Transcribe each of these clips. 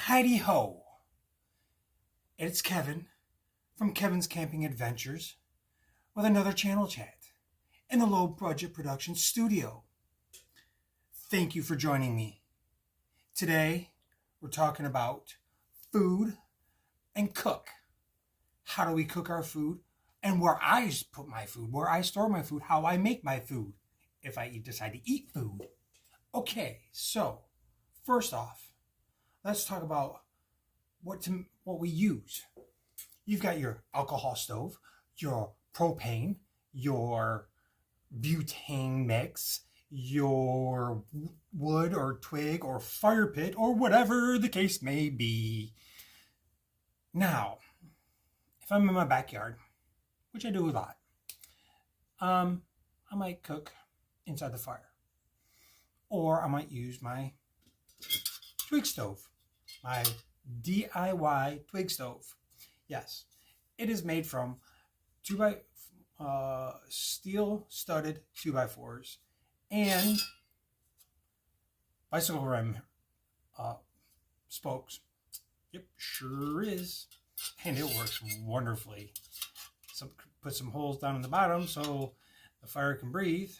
Heidi ho! It's Kevin from Kevin's Camping Adventures with another channel chat in the low budget production studio. Thank you for joining me. Today we're talking about food and cook. How do we cook our food and where I put my food, where I store my food, how I make my food if I decide to eat food. Okay, so first off, let's talk about what we use. You've got your alcohol stove, your propane, your butane mix, your wood or twig or fire pit or whatever the case may be. Now, if I'm in my backyard, which I do a lot, I might cook inside the fire. Or I might use my twig stove, my DIY twig stove. Yes, it is made from steel studded 2x4s and bicycle rim spokes. Yep, sure is. And it works wonderfully. So put some holes down in the bottom so the fire can breathe.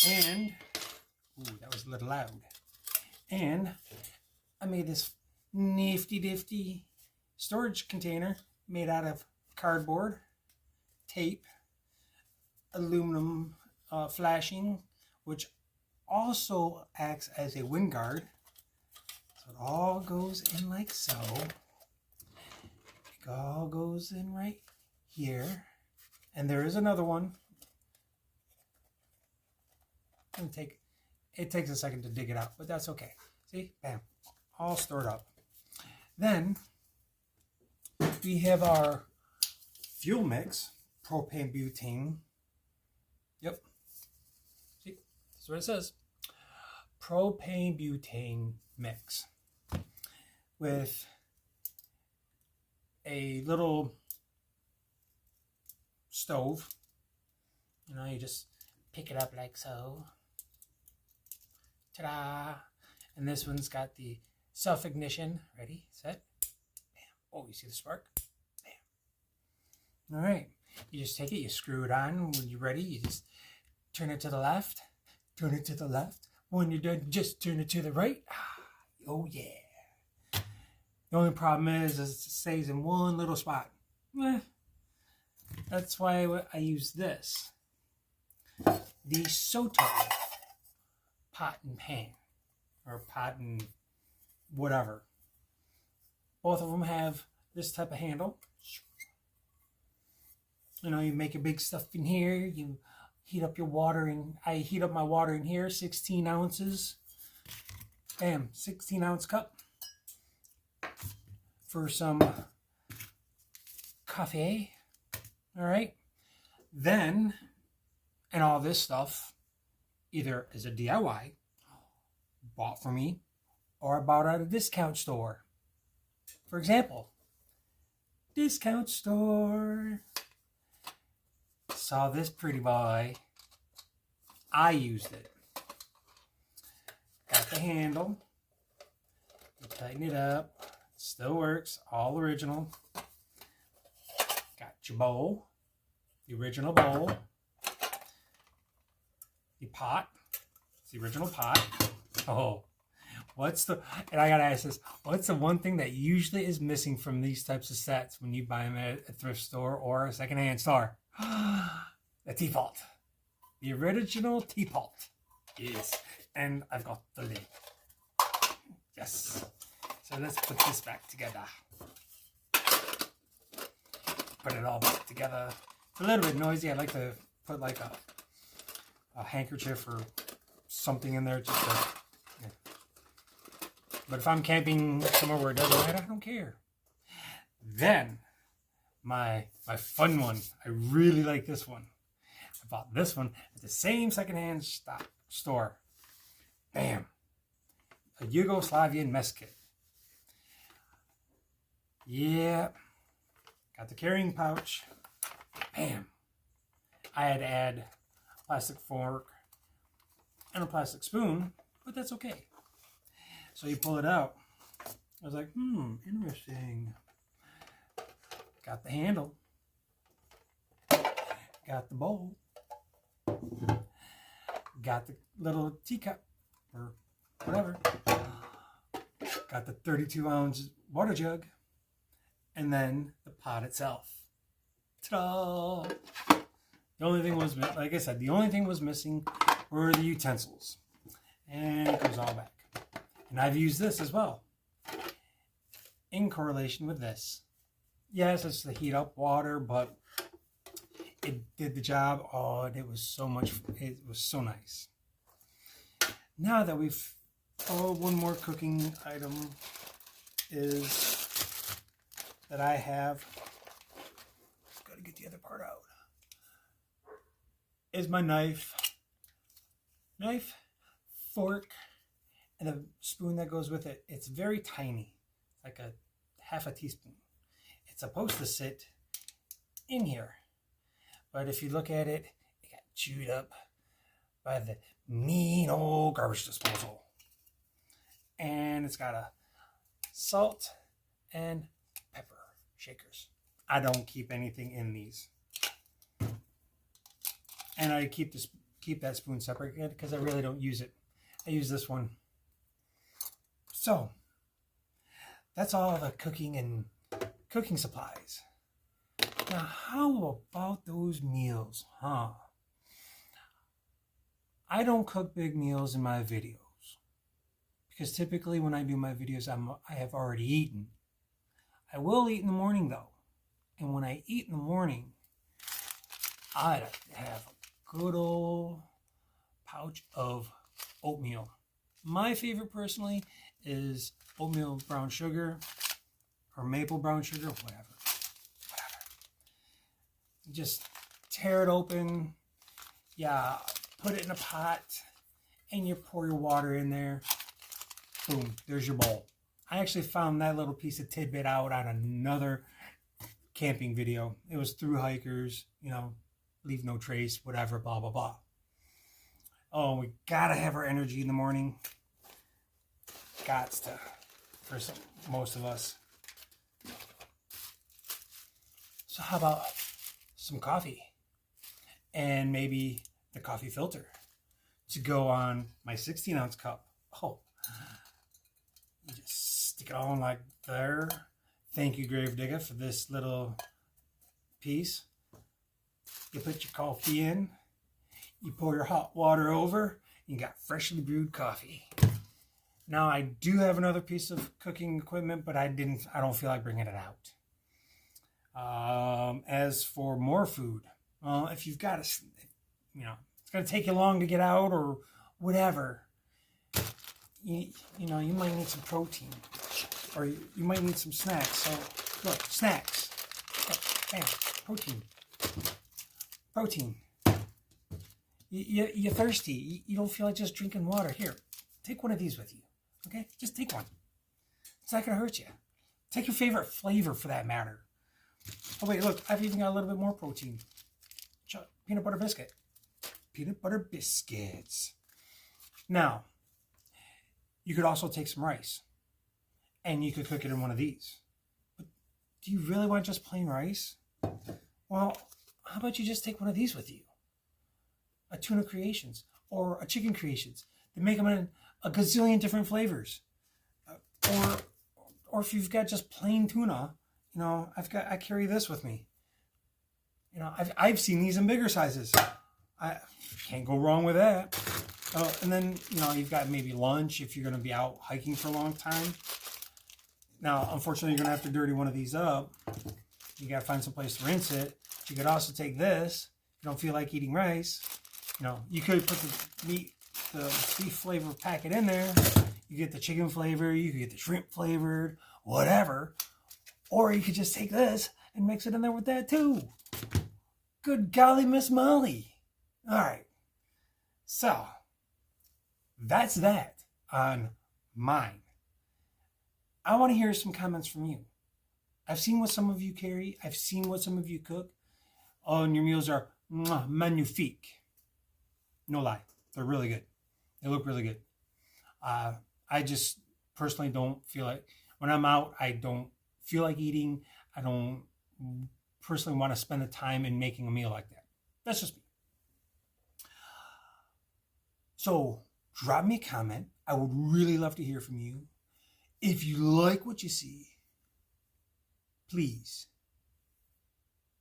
And, ooh, that was a little loud. And I made this nifty storage container made out of cardboard, tape, aluminum flashing, which also acts as a wind guard. So it all goes in like so. It all goes in right here. And there is another one. It takes a second to dig it out, but that's okay. See, bam, all stored up. Then we have our fuel mix, propane, butane. Yep. See, that's what it says. Propane, butane mix with a little stove. You know, you just pick it up like so. Ta-da! And this one's got the self-ignition. Ready, set, bam. Oh, you see the spark? Bam. All right. You just take it, you screw it on. When you're ready, you just turn it to the left, turn it to the left. When you're done, just turn it to the right. Oh, yeah. The only problem is it stays in one little spot. That's why I use this. The Soto pot and pan, or pot and whatever. Both of them have this type of handle. You know, you make your big stuff in here, you heat up your water, and I heat up my water in here, 16 ounces. Bam, 16 ounce cup for some coffee. All right. Then, and all this stuff either is a DIY, bought for me, or I bought at a discount store. For example, discount store. Saw this pretty boy. I used it. Got the handle. You tighten it up. Still works. All original. Got your bowl. The original bowl. The pot. It's the original pot. Oh, and I gotta ask this, what's the one thing that usually is missing from these types of sets when you buy them at a thrift store or a secondhand store? The teapot. The original teapot. Yes. And I've got the lid. Yes. So let's put this back together. Put it all back together. It's a little bit noisy. I like to put like a handkerchief or something in there just to, yeah. But if I'm camping somewhere where it doesn't matter, I don't care. Then my fun one, I really like this one. I bought this one at the same secondhand store. Bam, a Yugoslavian mess kit. Yeah, got the carrying pouch. Bam, I had to add a plastic fork and a plastic spoon, but that's okay. So you pull it out. I was like, interesting. Got the handle. Got the bowl. Got the little teacup or whatever. Got the 32-ounce water jug. And then the pot itself. Ta-da! The only thing was, like I said, the only thing was missing were the utensils. And it goes all back. And I've used this as well. In correlation with this. Yes, it's to heat up water, but it did the job. Oh, and it was so nice. Now that we've, one more cooking item is that I have, got to get the other part out, is my knife, fork, and the spoon that goes with it. It's very tiny, like a half a teaspoon. It's supposed to sit in here, but if you look at it, it got chewed up by the mean old garbage disposal. And it's got a salt and pepper shakers. I don't keep anything in these, and I keep that spoon separate because I really don't use it. I use this one. So that's all the cooking supplies. Now, how about those meals, huh? I don't cook big meals in my videos because typically when I do my videos, I have already eaten. I will eat in the morning though, and when I eat in the morning, I have a good old pouch of oatmeal. My favorite personally is oatmeal brown sugar or maple brown sugar, whatever. You just tear it open, put it in a pot, and you pour your water in there. Boom, there's your bowl. I actually found that little piece of tidbit out on another camping video. It was through hikers, leave no trace, whatever, blah, blah, blah. Oh, we gotta have our energy in the morning. Gots to, for most of us. So how about some coffee? And maybe the coffee filter to go on my 16-ounce cup. Oh, you just stick it on like there. Thank you, Gravedigger, for this little piece. You put your coffee in, you pour your hot water over, you got freshly brewed coffee. Now I do have another piece of cooking equipment, but I don't feel like bringing it out. As for more food, if you've got it's going to take you long to get out or whatever, you might need some protein, or you might need some snacks. So look, snacks. Look, bam, protein. You're thirsty. You don't feel like just drinking water. Here, take one of these with you. Okay, just take one. It's not going to hurt you. Take your favorite flavor for that matter. Oh wait, look, I've even got a little bit more protein. Peanut butter biscuit. Peanut butter biscuits. Now, you could also take some rice, and you could cook it in one of these. But do you really want just plain rice? Well, how about you just take one of these with you? A tuna creations or a chicken creations. They make them in a gazillion different flavors. Or if you've got just plain tuna, I carry this with me. I've seen these in bigger sizes. I can't go wrong with that. And then, you've got maybe lunch if you're going to be out hiking for a long time. Now, unfortunately, you're going to have to dirty one of these up. You got to find some place to rinse it. You could also take this. You don't feel like eating rice. You could put the beef flavor packet in there. You get the chicken flavor. You could get the shrimp flavored, whatever. Or you could just take this and mix it in there with that too. Good golly, Miss Molly. All right. So, that's that on mine. I want to hear some comments from you. I've seen what some of you carry. I've seen what some of you cook. Oh, and your meals are magnifique. No lie. They're really good. They look really good. I just personally don't feel like, When I'm out, I don't feel like eating. I don't personally want to spend the time in making a meal like that. That's just me. So drop me a comment. I would really love to hear from you. If you like what you see, please,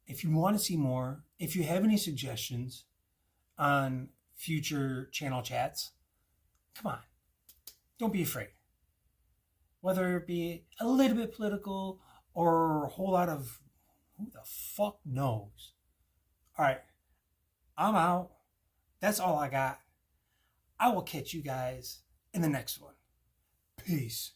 if you want to see more, if you have any suggestions on future channel chats, come on, don't be afraid. Whether it be a little bit political or a whole lot of who the fuck knows. All right, I'm out. That's all I got. I will catch you guys in the next one. Peace.